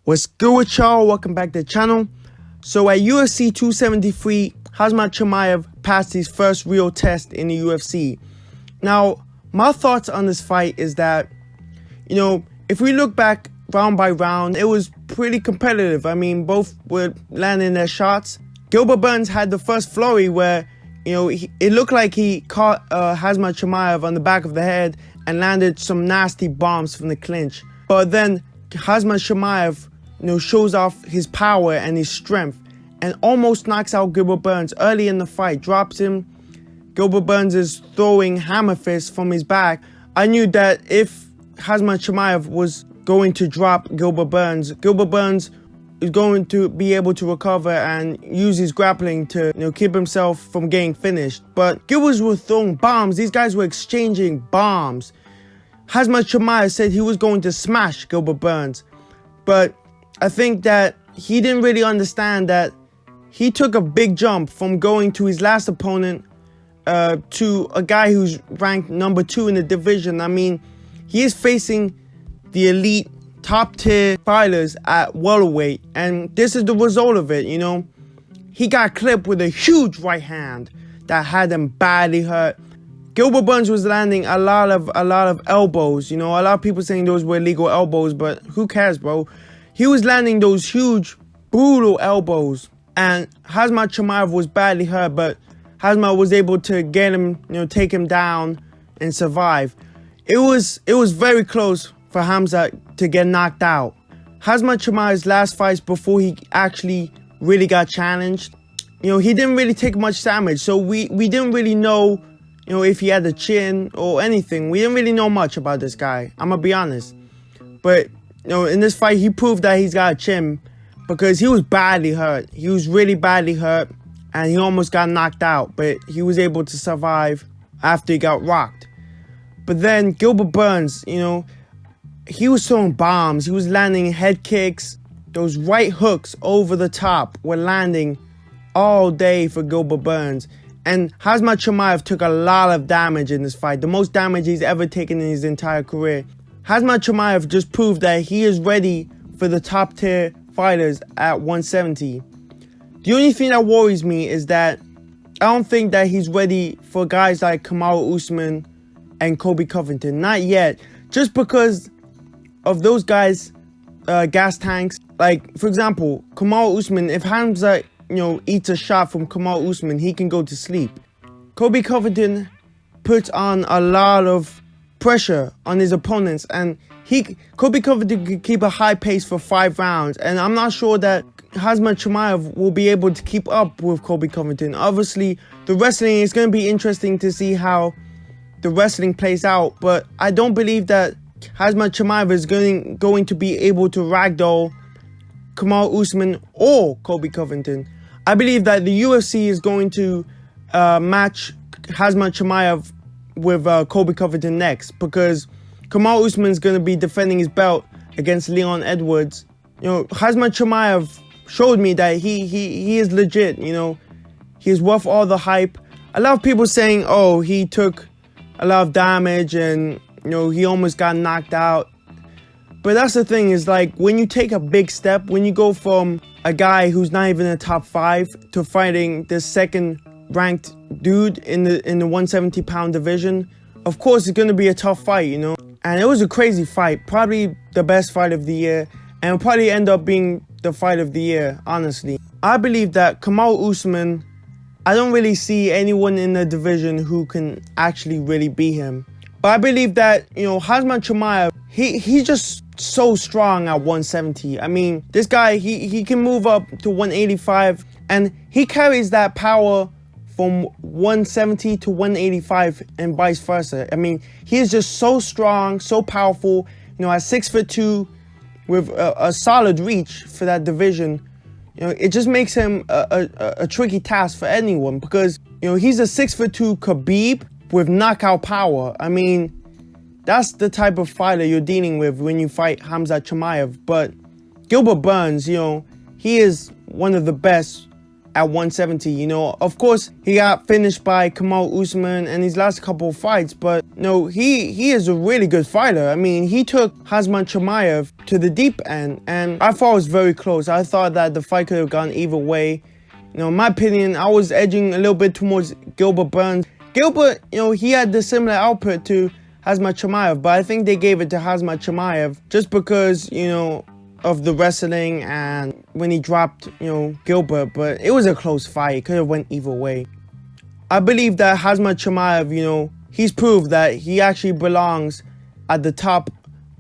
What's good with y'all? Welcome back to the channel. So at UFC 273, Khamzat Chimaev passed his first real test in the UFC. Now, my thoughts on this fight is that, if we look back round by round, it was pretty competitive. I mean, both were landing their shots. Gilbert Burns had the first flurry where, it looked like he caught Khamzat Chimaev on the back of the head and landed some nasty bombs from the clinch. But then Khamzat Chimaev, shows off his power and his strength and almost knocks out Gilbert Burns early in the fight, drops him. Gilbert Burns is throwing hammer fists from his back. I knew that if Khamzat Chimaev was going to drop Gilbert Burns is going to be able to recover and use his grappling to keep himself from getting finished. But Gilbert was throwing bombs. These guys were exchanging bombs. Khamzat Chimaev said he was going to smash Gilbert Burns, but I think that he didn't really understand that he took a big jump from going to his last opponent to a guy who's ranked number 2 in the division. I mean, he is facing the elite top tier fighters at welterweight, and this is the result of it. He got clipped with a huge right hand that had him badly hurt. Gilbert Burns was landing a lot of elbows. A lot of people saying those were illegal elbows, but who cares, bro? He was landing those huge, brutal elbows, and Khamzat Chimaev was badly hurt, but Khamzat was able to get him, take him down and survive. It was very close for Khamzat to get knocked out. Khamzat Chimaev's last fights before he actually really got challenged, he didn't really take much damage, so we didn't really know, if he had a chin or anything. We didn't really know much about this guy, I'm gonna be honest. But in this fight, he proved that he's got a chin because he was badly hurt. He was really badly hurt, and he almost got knocked out, but he was able to survive after he got rocked. But then Gilbert Burns, he was throwing bombs. He was landing head kicks. Those right hooks over the top were landing all day for Gilbert Burns. And Khamzat Chimaev took a lot of damage in this fight, the most damage he's ever taken in his entire career. Khamzat Chimaev just proved that he is ready for the top tier fighters at 170. The only thing that worries me is that I don't think that he's ready for guys like Kamaru Usman and Colby Covington. Not yet. Just because of those guys' gas tanks. Like, for example, Kamaru Usman, if Khamzat, eats a shot from Kamaru Usman, he can go to sleep. Colby Covington puts on a lot of pressure on his opponents, and Colby Covington could keep a high pace for 5 rounds, and I'm not sure that Khamzat Chimaev will be able to keep up with Colby Covington. Obviously, the wrestling is going to be interesting to see how the wrestling plays out, but I don't believe that Khamzat Chimaev is going to be able to ragdoll Kamaru Usman or Colby Covington. I believe that the UFC is going to match Khamzat Chimaev with Colby Covington next, because Kamaru Usman is going to be defending his belt against Leon Edwards. Khamzat Chimaev showed me that he is legit. He's worth all the hype. A lot of people saying, oh, he took a lot of damage and he almost got knocked out. But that's the thing, is like, when you take a big step, when you go from a guy who's not even in the top 5 to fighting the second ranked dude in the 170 pound division, of course it's going to be a tough fight, and it was a crazy fight, probably the best fight of the year, and it'll probably end up being the fight of the year, honestly. I believe that Kamaru Usman, I don't really see anyone in the division who can actually really beat him. But I believe that, Khamzat Chimaev, he's just so strong at 170. I mean, this guy, he can move up to 185, and he carries that power from 170 to 185 and vice versa. I mean, he is just so strong, so powerful, at 6'2", with a solid reach for that division. It just makes him a tricky task for anyone, because, he's a 6'2" Khabib with knockout power. I mean, that's the type of fighter you're dealing with when you fight Khamzat Chimaev. But Gilbert Burns, he is one of the best at 170. You know, of course, he got finished by Kamaru Usman in his last couple of fights, but no, he is a really good fighter. I mean, he took Khamzat Chimaev to the deep end, and I thought it was very close. I thought that the fight could have gone either way. You know, in my opinion, I was edging a little bit towards Gilbert Burns. Gilbert, you know, he had the similar output to Khamzat Chimaev, but I think they gave it to Khamzat Chimaev just because, you know, of the wrestling and when he dropped, you know, Gilbert. But it was a close fight. It could have went either way. I believe that Khamzat Chimaev, you know, he's proved that he actually belongs at the top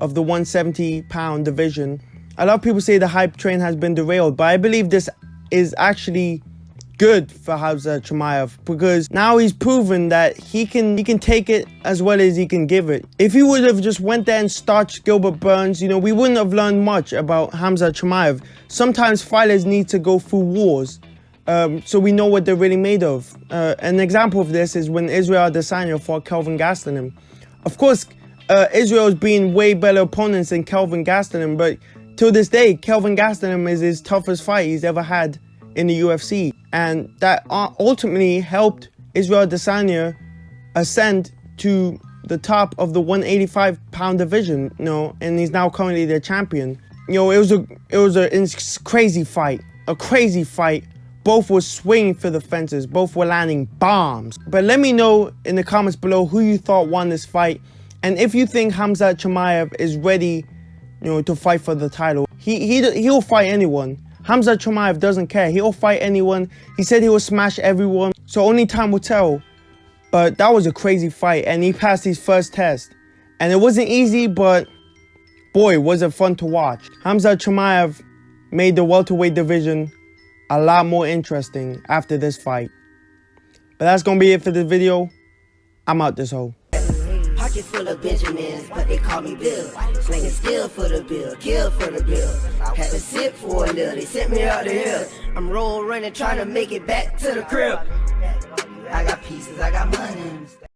of the 170-pound division. A lot of people say the hype train has been derailed, but I believe this is actually good for Khamzat Chimaev because now he's proven that he can take it as well as he can give it. If he would have just went there and starched Gilbert Burns, you know, we wouldn't have learned much about Khamzat Chimaev. Sometimes fighters need to go through wars so we know what they're really made of. An example of this is when Israel Adesanya fought Kelvin Gastelum. Of course, Israel's been way better opponents than Kelvin Gastelum, but till this day, Kelvin Gastelum is his toughest fight he's ever had in the UFC, and that ultimately helped Israel Adesanya ascend to the top of the 185-pound division, you know, and he's now currently the champion. You know, it was a crazy fight, Both were swinging for the fences, both were landing bombs. But let me know in the comments below who you thought won this fight, and if you think Khamzat Chimaev is ready, you know, to fight for the title. He'll fight anyone. Khamzat Chimaev doesn't care. He'll fight anyone. He said he will smash everyone. So only time will tell. But that was a crazy fight, and he passed his first test. And it wasn't easy, but boy, was it fun to watch. Khamzat Chimaev made the welterweight division a lot more interesting after this fight. But that's gonna be it for this video. I'm out this hole. Pocket full of Benjamins, but they call me Bill. Slinging skill for the bill, kill for the bill. Had to sit for a little, they sent me out the hill. I'm roll running, trying to make it back to the crib. I got pieces, I got money.